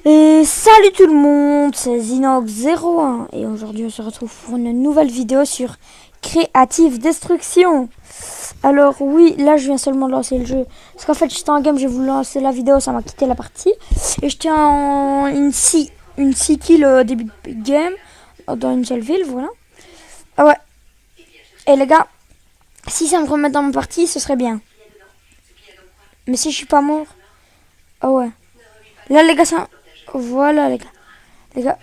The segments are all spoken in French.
Et salut tout le monde, c'est Zinox01 et aujourd'hui on se retrouve pour une nouvelle vidéo sur Creative Destruction. Alors oui, là je viens seulement de lancer le jeu, parce qu'en fait j'étais en game, j'ai voulu lancer la vidéo, ça m'a quitté la partie. Et j'étais en une 6 kills au début de game, dans une seule ville, voilà. Ah ouais, et les gars, si ça me remet dans ma partie, ce serait bien. Mais si je suis pas mort, ah ouais. Là les gars, ça... Voilà les gars. Les gars,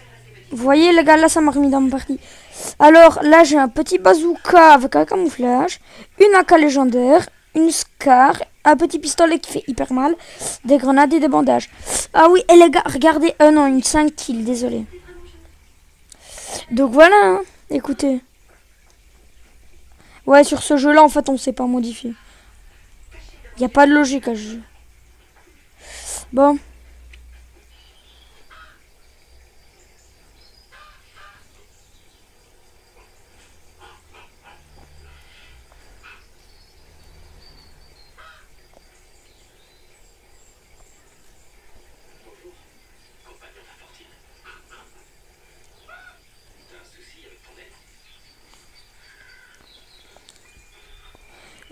vous voyez les gars, là ça m'a remis dans mon parti. Alors là j'ai un petit bazooka avec un camouflage, une AK légendaire, une Scar, un petit pistolet qui fait hyper mal, des grenades et des bandages. Ah oui, et les gars, regardez, non, une 5 kills, désolé. Donc voilà, hein, écoutez. Ouais, sur ce jeu là en fait on sait pas modifier. Y a pas de logique à ce jeu. Bon.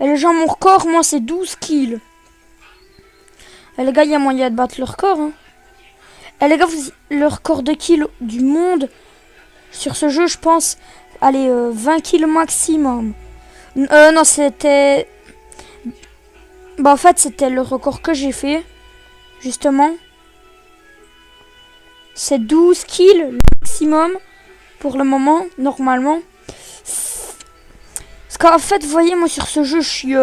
Et les gens, mon record, moi, c'est 12 kills. Et les gars, il y a moyen de battre le record. Hein. Et les gars, le record de kills du monde sur ce jeu, je pense, allez, 20 kills maximum. Non, c'était... Bah, en fait, c'était le record que j'ai fait, justement. C'est 12 kills le maximum pour le moment, normalement. Parce qu'en fait, vous voyez, moi, sur ce jeu, je suis...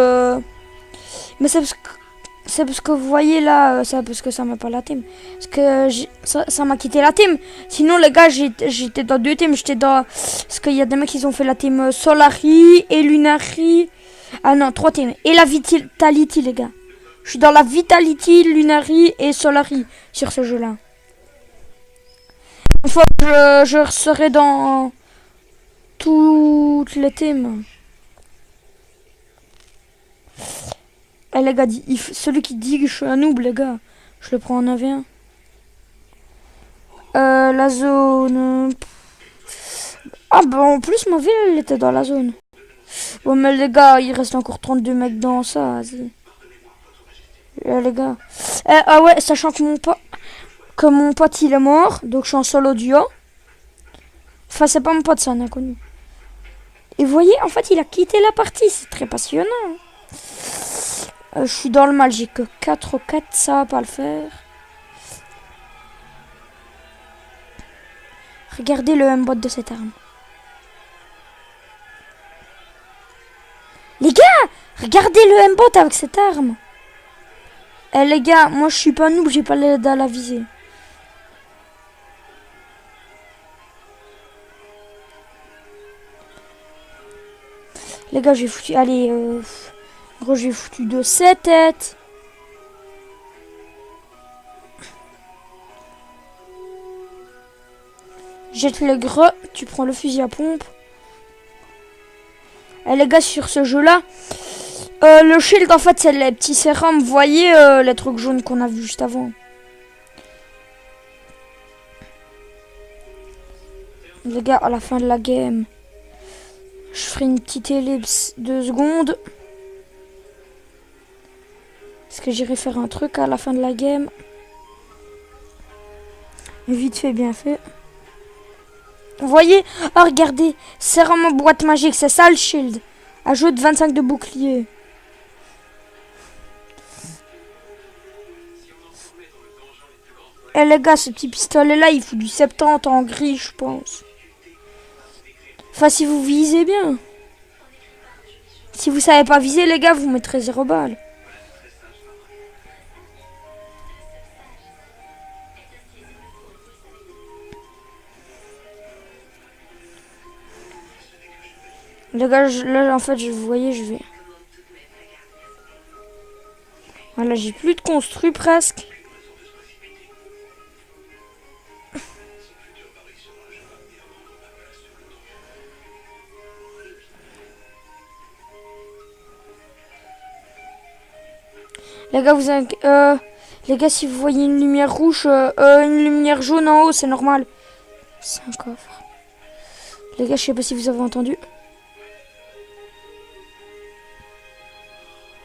Mais c'est parce que vous voyez là, c'est parce que ça m'a pas la team. Parce que ça m'a quitté la team. Sinon les gars, j'étais dans deux teams. J'étais dans... Parce qu'il y a des mecs qui ont fait la team Solari et Lunari. Ah non, trois teams. Et la Vitality les gars. Je suis dans la Vitality, Lunari et Solari sur ce jeu là. Une fois que je serai dans toutes les teams. Eh les gars, celui qui dit que je suis un noob, les gars, je le prends en AV1. La zone... Ah bah en plus ma ville elle était dans la zone. Bon mais les gars, il reste encore 32 mecs dans ça, vas-y. Les gars. Ah ouais, sachant que mon pote il est mort, donc je suis en solo duo. Enfin c'est pas mon pote, c'est un inconnu. Et vous voyez, en fait il a quitté la partie, c'est très passionnant. Je suis dans le mal, j'ai que 4 ou 4, ça va pas le faire. Regardez le aimbot de cette arme. Les gars, regardez le aimbot avec cette arme. Eh les gars, moi je suis pas noob, j'ai pas l'aide à la visée. Les gars, j'ai foutu... Allez, gros, j'ai foutu de 7 têtes. Jette le gros, tu prends le fusil à pompe. Et les gars, sur ce jeu-là, le shield, en fait, c'est les petits sérums. Vous voyez les trucs jaunes qu'on a vu juste avant. Les gars, à la fin de la game, je ferai une petite ellipse 2 secondes. Parce que j'irai faire un truc à la fin de la game. Vite fait, bien fait. Vous voyez? Oh, regardez. Sérum en boîte magique. C'est ça le shield. Ajoute 25 de bouclier. Et les gars, ce petit pistolet là, il fout du 70 en gris, je pense. Enfin, si vous visez bien. Si vous savez pas viser, les gars, vous mettrez 0 balles. Les gars, là, en fait, vous voyez, je vais... Voilà, j'ai plus de construit presque. Les gars, Les gars, si vous voyez une lumière rouge, une lumière jaune en haut, c'est normal. C'est un coffre. Les gars, je sais pas si vous avez entendu.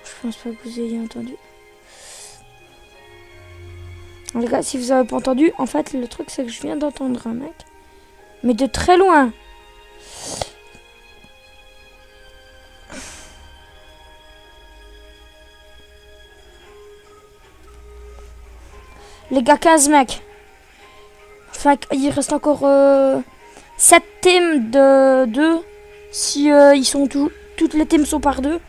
Je pense pas que vous ayez entendu. Les gars, si vous avez pas entendu, en fait, le truc, c'est que je viens d'entendre un mec. Mais de très loin. Les gars, 15 mecs. Enfin, il reste encore 7 teams de 2. Si ils sont toutes les teams sont par 2.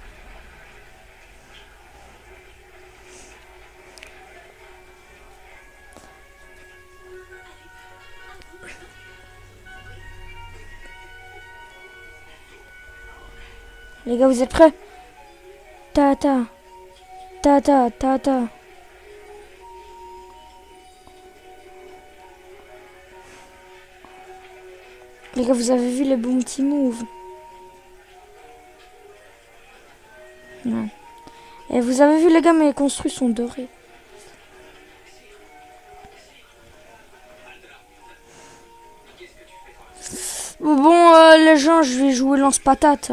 Les gars, vous êtes prêts? Ta-ta. Ta-ta, ta-ta. Les gars, vous avez vu les bons petits moves? Non. Et vous avez vu, les gars, mes construits sont dorés. Bon, les gens, je vais jouer lance-patate.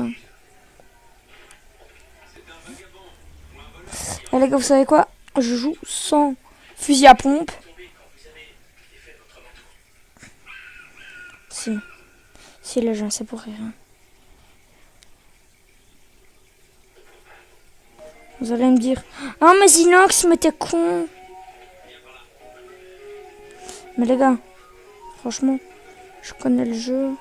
Et les gars, vous savez quoi? Je joue sans fusil à pompe. Si. Si, les gens, c'est pour rire. Hein. Vous allez me dire, ah, mais Inox, mais t'es con. Mais les gars, franchement, je connais le jeu.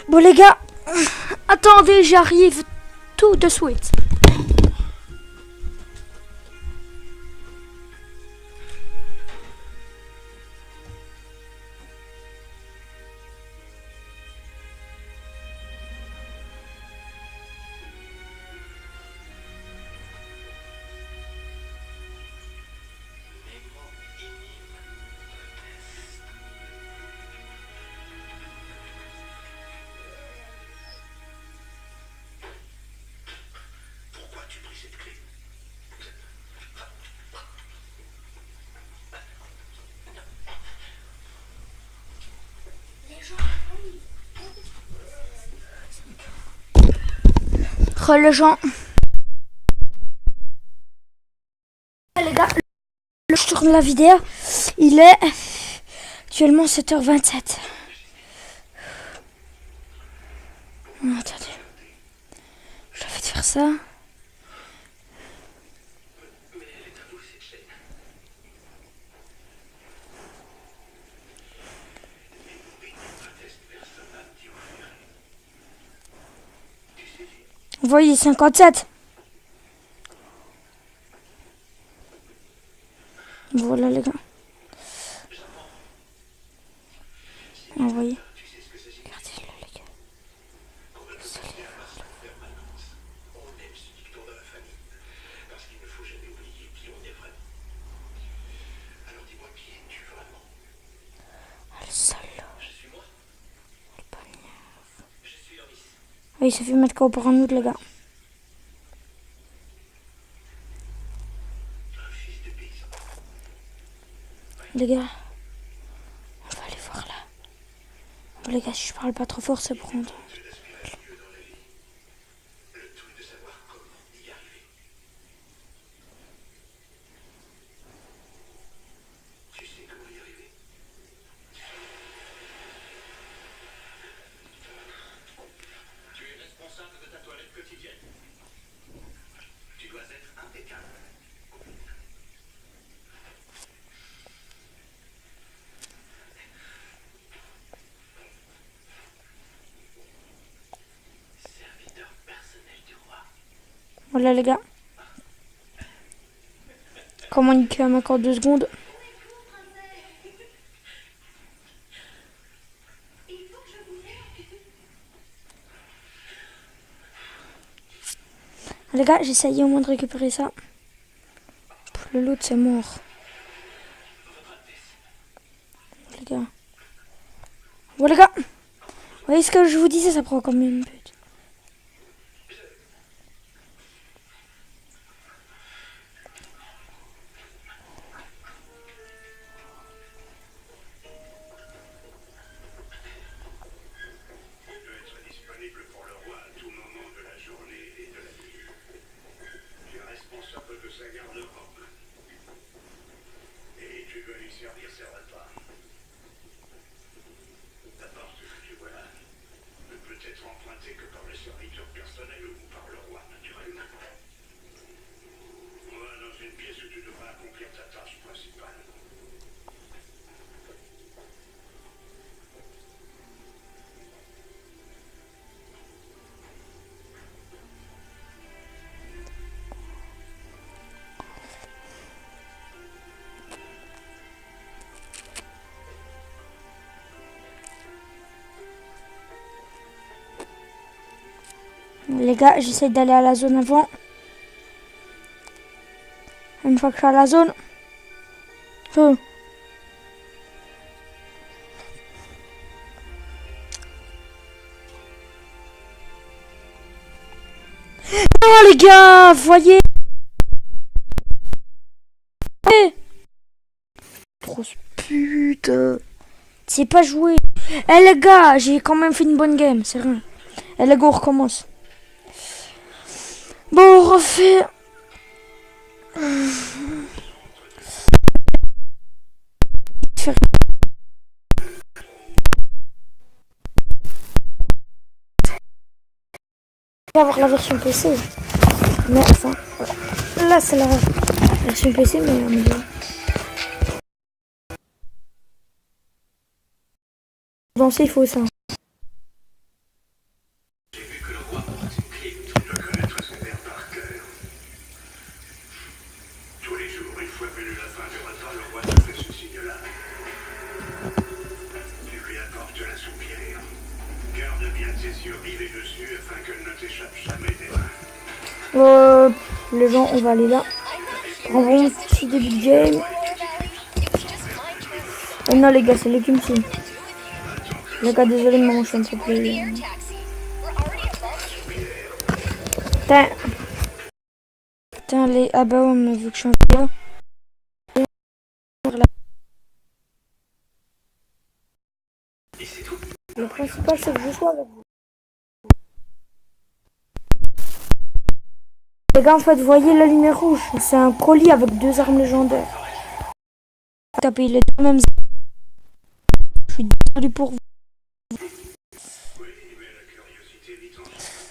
Bon les gars, attendez, j'arrive tout de suite. Les gens. Les gars, je tourne la vidéo. Il est actuellement 7h27. Attendez. Je vais te faire ça. Vous voyez, 57. Voilà les gars. Envoyez. Regardez-le les gars. Vous allez voir. Ah, le salaud. Le poignard. Ah, il s'est fait mettre KO pour un autre les gars. Les gars, on va aller voir là. Bon, les gars, si je parle pas trop fort, c'est pour entendre. Voilà les gars. Comment niquer un mec en 2 secondes. Les gars, j'essayais au moins de récupérer ça. Le loot, c'est mort. Les gars. Voilà, les gars. Vous voyez ce que je vous disais, ça prend comme une but. Les gars, j'essaie d'aller à la zone avant. Une fois que je suis à la zone. Oh les gars, voyez. Grosse pute. C'est pas joué. Eh les gars, j'ai quand même fait une bonne game, c'est rien. Eh les gars, on recommence. Bon, on refait. On va avoir la version PC. Mais enfin, là c'est la version PC, mais améliorée. Dans il faut ça. J'ai vu que le roi Porte-Crypte doit connaître son père par cœur. Tous les jours, une fois venu la fin du repas, le roi te fait ce signe-là. Tu lui apportes la soupière. Garde bien tes yeux rivés dessus afin qu'elle ne t'échappe jamais des mains. Les gens, on va aller là. En bon petit début de game. Non les gars, c'est le Kim Team. Les gars, désolé, mais je suis un peu plus... Putain, les... Ah bah ouais, mais vu que je suis un peu là... Le principal, c'est que je sois avec vous. Les gars, en fait, vous voyez la lumière rouge. C'est un colis avec 2 armes légendaires. Tapez les deux mêmes... Je suis désolé pour vous.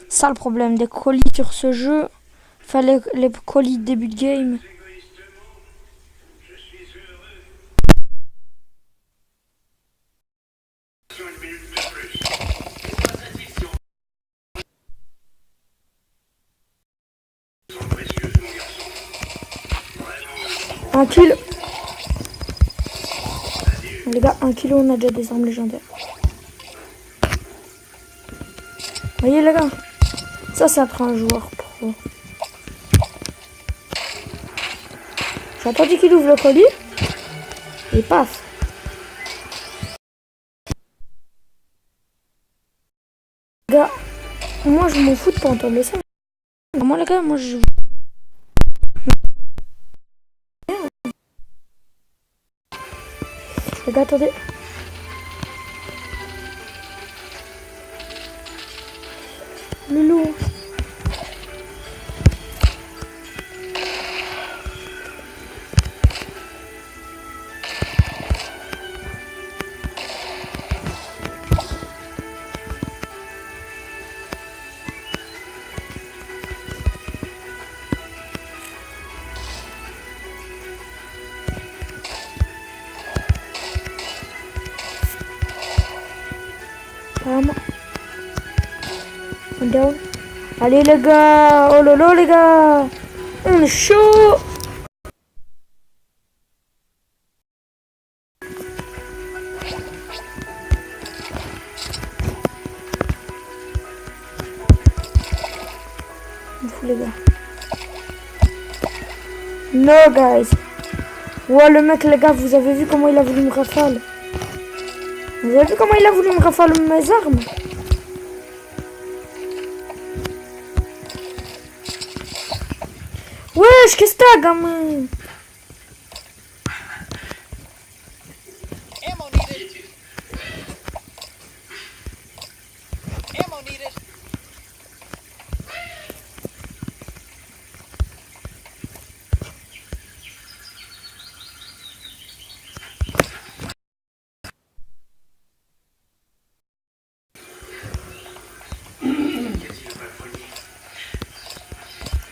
Ça le problème des colis sur ce jeu. Fallait les colis de début de game. Un kill. Les gars, 1 kilo, on a déjà des armes légendaires. Voyez les gars, ça prend un joueur pro. J'ai attendu qu'il ouvre le colis. Et paf. Les gars, moi je m'en fous de pas entendre le son. Moi les gars, moi je... Les gars, attendez. Loulou. On down. Allez les gars, oh lolo les gars, on est chaud. On fout les gars. No, guys. Ouais, le mec, les gars, vous avez vu comment il a voulu me rafale? Vous avez vu comment il a voulu me rafale mes armes? Wesh, qu'est-ce que t'as, gamin? Ammo needed. Ammo needed.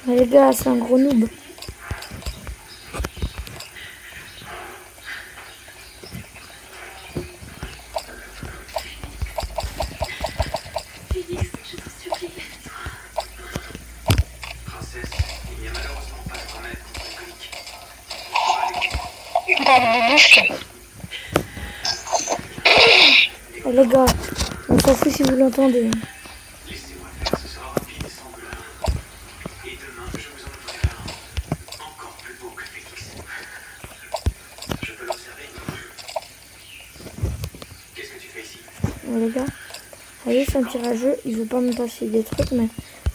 Mais les gars, c'est un gros noob. Princesse, il n'y a malheureusement pas de remède contre le colique. Oh, les gars, on s'en fout si vous l'entendez. Laissez-moi faire, ce sera rapide et sanglant. Et demain, je vous en offrirai un encore plus beau que Félix. Je peux l'observer. Qu'est-ce que tu fais ici? Oh, les gars, voyez, c'est un petit rageux. Il veut pas me passer des trucs, mais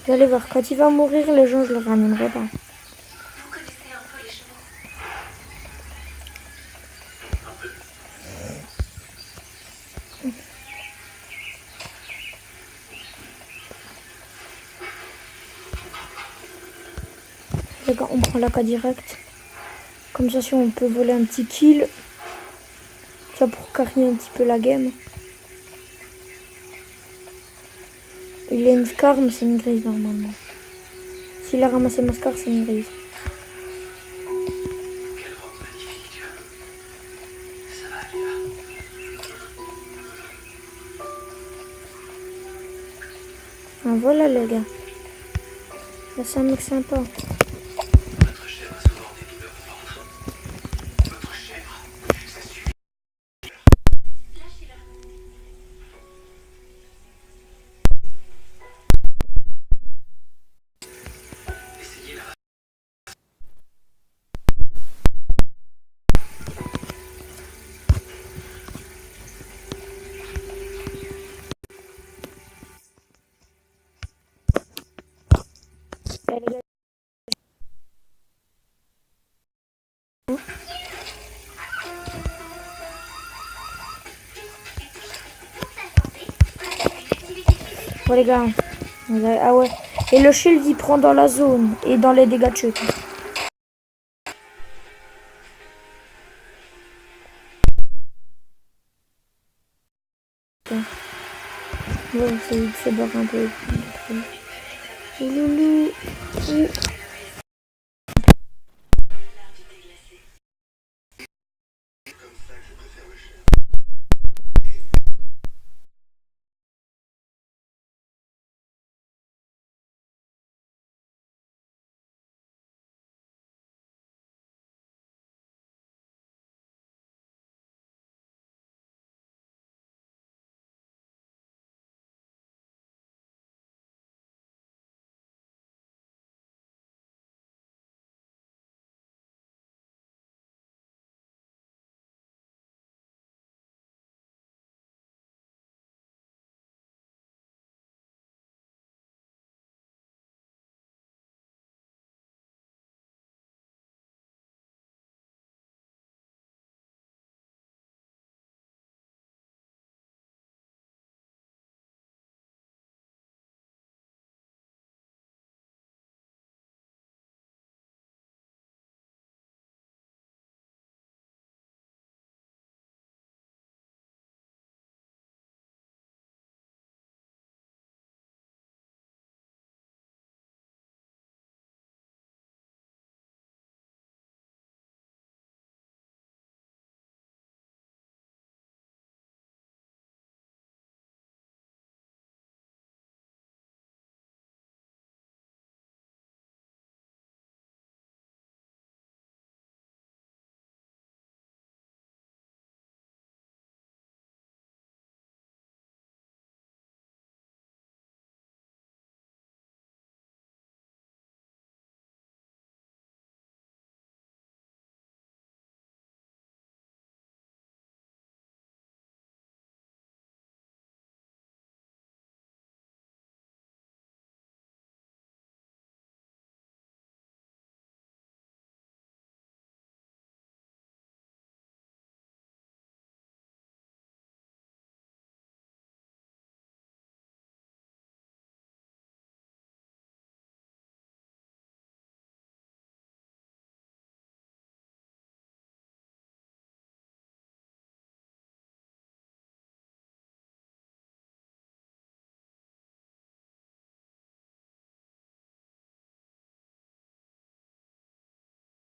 vous allez voir, quand il va mourir, les gens, je le ramènerai pas. Vous connaissez un peu les chevaux? Un peu. Les gars, on prend la K direct. Comme ça, si on peut voler un petit kill. Ça pour carrer un petit peu la game. Il a une scar, mais c'est une grise normalement. S'il a ramassé ma scar, c'est une grise. Quelle robe magnifique tu as. Ça va, Léa. Ah, voilà les gars. Là, c'est un mec sympa. Votre chèvre a souvent des douleurs au ventre. Votre chèvre, ça suffit. Lâchez-la. Essayez la Bon les gars. Ah ouais. Et le shield il prend dans la zone et dans les dégâts de chute. Bon, c'est boire un peu. Ouloulou.